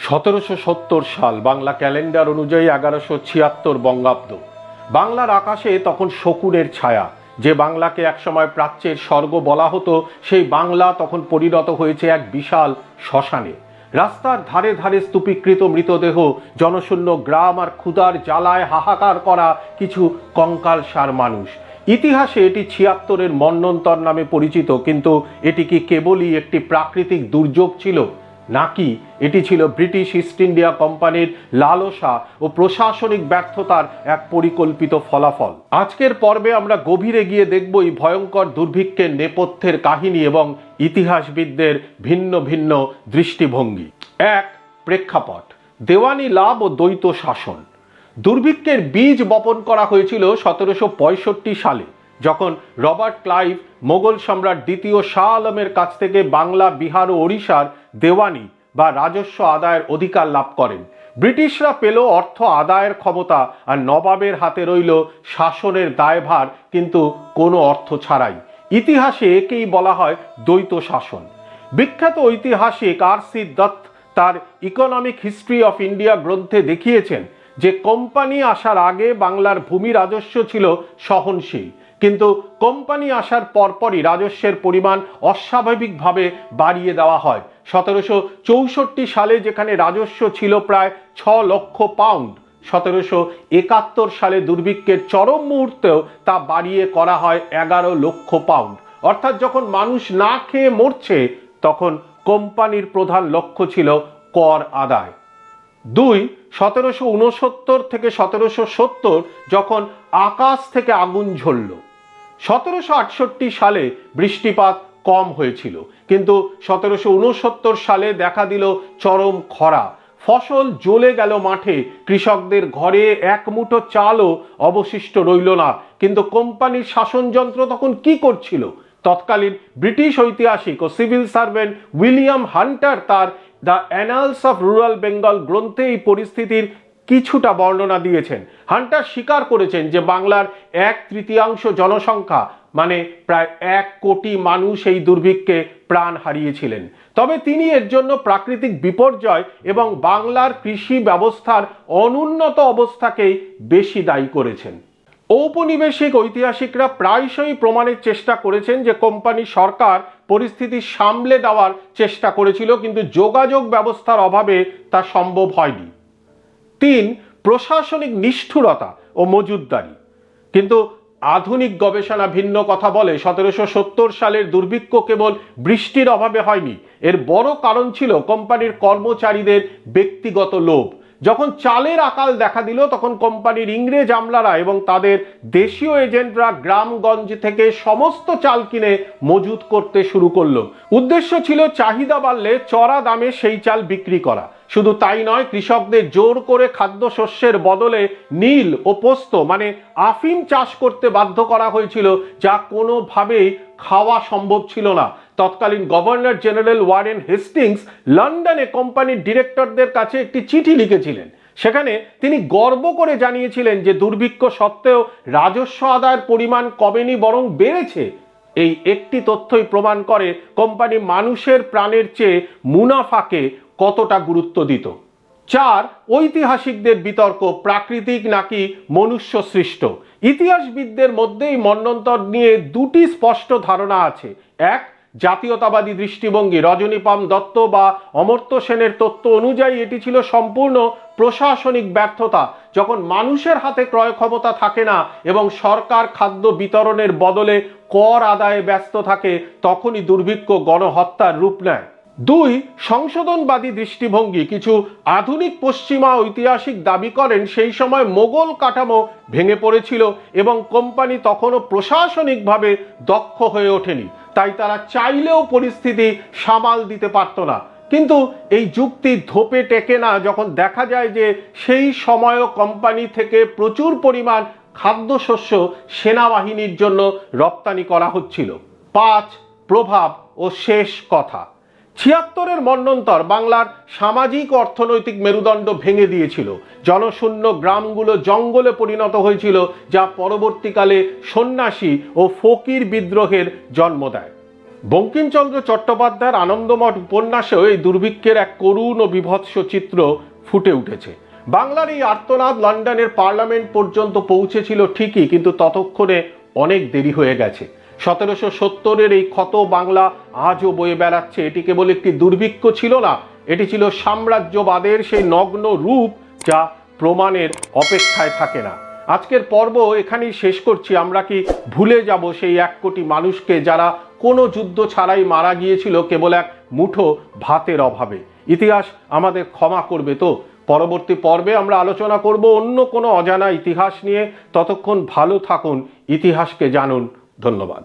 1770 সাল বাংলা ক্যালেন্ডার অনুযায়ী 1176 বঙ্গাব্দ। বাংলার আকাশে তখন শকুনের ছায়া। যে বাংলাকে একসময় প্রাচ্যের স্বর্গ বলা হতো, সেই বাংলা তখন পরিণত হয়েছে এক বিশাল শ্মশানে। রাস্তার ধারে ধারে স্তূপীকৃত মৃতদেহ, জনশূন্য গ্রাম আর ক্ষুধার জ্বালায় হাহাকার করা কিছু কঙ্কালসার মানুষ। ইতিহাসে এটি 76-এর মন্বন্তর নামে পরিচিত, কিন্তু এটি কি কেবলই একটি প্রাকৃতিক দুর্যোগ ছিল, নাকি এটি ছিল ব্রিটিশ ইস্ট ইন্ডিয়া কোম্পানির লালসা ও প্রশাসনিক ব্যর্থতার এক পরিকল্পিত ফলাফল? আজকের পর্বে আমরা গভীরে গিয়ে দেখব এই ভয়ঙ্কর দুর্ভিক্ষের নেপথ্যের কাহিনী এবং ইতিহাসবিদদের ভিন্ন ভিন্ন দৃষ্টিভঙ্গি। এক, প্রেক্ষাপট, দেওয়ানি লাভ ও দ্বৈত শাসন। দুর্ভিক্ষের বীজ বপন করা হয়েছিল 1765 সালে, যখন রবার্ট ক্লাইভ মোগল সম্রাট দ্বিতীয় শাহ আলমের কাছ থেকে বাংলা, বিহার ও ওড়িশার দেওয়ানি বা রাজস্ব আদায়ের অধিকার লাভ করেন। ব্রিটিশরা পেল অর্থ আদায়ের ক্ষমতা, আর নবাবের হাতে রইল শাসনের দায়ভার, কিন্তু কোনো অর্থ ছাড়াই। ইতিহাসে একেই বলা হয় দ্বৈত শাসন। বিখ্যাত ঐতিহাসিক আর.সি. দত্ত তার ইকোনমিক হিস্ট্রি অফ ইন্ডিয়া গ্রন্থে দেখিয়েছেন যে কোম্পানি আসার আগে বাংলার ভূমি রাজস্ব ছিল সহনশীল, কিন্তু কোম্পানি আসার পরপরই রাজস্বের পরিমাণ অস্বাভাবিকভাবে বাড়িয়ে দেওয়া হয়। 1764 সালে যেখানে রাজস্ব ছিল প্রায় 6 লক্ষ পাউন্ড, 1771 সালে দুর্ভিক্ষের চরম মুহূর্তেও তা বাড়িয়ে করা হয় 11 লক্ষ পাউন্ড। অর্থাৎ যখন মানুষ না খেয়ে মরছে, তখন কোম্পানির প্রধান লক্ষ্য ছিল কর আদায়। 2, 1769 থেকে 1770 যখন আকাশ থেকে আগুন ঝরল। 1768 সালে বৃষ্টিপাত কম হয়েছিল, কিন্তু 1769 সালে দেখা দিল চরম খরা। ফসল জ্বলে গেল মাঠে, কৃষকদের ঘরে এক মুঠো চালও অবশিষ্ট রইল না। কিন্তু কোম্পানির শাসনযন্ত্র তখন কি করছিল? তৎকালীন ব্রিটিশ ঐতিহাসিক ও সিভিল সার্ভেন্ট উইলিয়াম হান্টার তার the annals of rural Bengal গ্রন্থে এই পরিস্থিতির কিছুটা বর্ণনা দিয়েছেন। হান্টার স্বীকার করেছেন যে বাংলার 1/3 জনসংখ্যা, মানে প্রায় 1 কোটি মানুষ এই দুর্ভিক্ষে প্রাণ হারিয়েছিলেন। তবে তিনি এর জন্য প্রাকৃতিক বিপর্যয় এবং বাংলার কৃষি ব্যবস্থার অনুন্নত অবস্থাকেই বেশি দায়ী করেছেন। ঔপনিবেশিক ঐতিহাসিকরা প্রায়শই প্রমাণের চেষ্টা করেছেন যে কোম্পানি সরকার পরিস্থিতি সামলে দেওয়ার চেষ্টা করেছিল, কিন্তু যোগাযোগ ব্যবস্থার অভাবে তা সম্ভব হয়নি। 3, প্রশাসনিক নিষ্ঠুরতা ও মজুতদারি। কিন্তু আধুনিক গবেষণা ভিন্ন কথা বলে। 1770 সালের দুর্ভিক্ষ কেবল বৃষ্টির অভাবে হয়নি, এর বড় কারণ ছিল কোম্পানির কর্মচারীদের ব্যক্তিগত লোভ। যখন চালের আকাল দেখা দিল, তখন কোম্পানির ইংরেজ আমলারা এবং তাদের দেশীয় এজেন্টরা গ্রামগঞ্জ থেকে সমস্ত চাল কিনে মজুত করতে শুরু করলো। উদ্দেশ্য ছিল চাহিদা বাড়লে চড়া দামে সেই চাল বিক্রি করা। শুধু তাই নয়, কৃষকদের জোর করে খাদ্যশস্যের বদলে নীল ও পোস্ত মানে আফিম চাষ করতে বাধ্য করা হয়েছিল, যা কোনোভাবেই খাওয়া সম্ভব ছিল না। তৎকালীন গভর্নর জেনারেল ওয়ারেন হেস্টিংস লন্ডনে কোম্পানির ডিরেক্টরদের কাছে একটি চিঠি লিখেছিলেন। সেখানে তিনি গর্ব করে জানিয়েছিলেন যে দুর্ভিক্ষ সত্ত্বেও রাজস্ব আদায়ের পরিমাণ কমেনি, বরং বেড়েছে। এই একটি তথ্যই প্রমাণ করে কোম্পানি মানুষের প্রাণের চেয়ে মুনাফাকে কতটা গুরুত্ব দিত। 4, ঐতিহাসিকদের বিতর্ক, প্রাকৃতিক নাকি মনুষ্য সৃষ্ট। ইতিহাসবিদদের মধ্যেই মন্বন্তর নিয়ে 2টি স্পষ্ট ধারণা আছে। 1, জাতীয়তাবাদী দৃষ্টিভঙ্গি। রজনীপাম দত্ত বা অমর্ত্য সেনের তত্ত্ব অনুযায়ী এটি ছিল সম্পূর্ণ প্রশাসনিক ব্যর্থতা। যখন মানুষের হাতে ক্রয় ক্ষমতা থাকে না এবং সরকার খাদ্য বিতরণের বদলে কর আদায়ে ব্যস্ত থাকে, তখনই দুর্ভিক্ষ গণহত্যার রূপ নেয়। 2, সংশোধনবাদী দৃষ্টিভঙ্গি। কিছু আধুনিক পশ্চিমা ঐতিহাসিক দাবি করেন সেই সময় মোগল কাঠামো ভেঙে পড়েছিল এবং কোম্পানি তখনও প্রশাসনিকভাবে দক্ষ হয়ে ওঠেনি, তাই তারা চাইলেও পরিস্থিতি সামাল দিতে পারত না। কিন্তু এই যুক্তি ধোপে টেকে না যখন দেখা যায় যে সেই সময়ও কোম্পানি থেকে প্রচুর পরিমাণ খাদ্যশস্য সেনাবাহিনীর জন্য রপ্তানি করা হচ্ছিল। 5, প্রভাব ও শেষ কথা। 76-এর মন্বন্তর বাংলার সামাজিক অর্থনৈতিক মেরুদণ্ড ভেঙে দিয়েছিল। জনশূন্য গ্রামগুলো জঙ্গলে পরিণত হয়েছিল, যা পরবর্তীকালে সন্ন্যাসী ও ফকির বিদ্রোহের জন্ম দেয়। বঙ্কিমচন্দ্র চট্টোপাধ্যায়ের আনন্দমঠ উপন্যাসেও এই দুর্ভিক্ষের এক করুণ ও বীভৎস চিত্র ফুটে উঠেছে। বাংলার এই আর্তনাদ লন্ডনের পার্লামেন্ট পর্যন্ত পৌঁছেছিল ঠিকই, কিন্তু ততক্ষণে অনেক দেরি হয়ে গেছে। 1770-এর এই ক্ষত বাংলা আজও বয়ে বেড়াচ্ছে। এটি কেবল একটি দুর্ভিক্ষ ছিল না, এটি ছিল সাম্রাজ্যবাদের সেই নগ্ন রূপ যা প্রমাণের অপেক্ষায় থাকে না। আজকের পর্ব এখানেই শেষ করছি। আমরা কি ভুলে যাব সেই 1 কোটি মানুষকে যারা কোনো যুদ্ধ ছাড়াই মারা গিয়েছিল কেবল এক মুঠো ভাতের অভাবে? ইতিহাস আমাদের ক্ষমা করবে তো? পরবর্তী পর্বে আমরা আলোচনা করব অন্য কোনো অজানা ইতিহাস নিয়ে। ততক্ষণ ভালো থাকুন, ইতিহাসকে জানুন। ধন্যবাদ।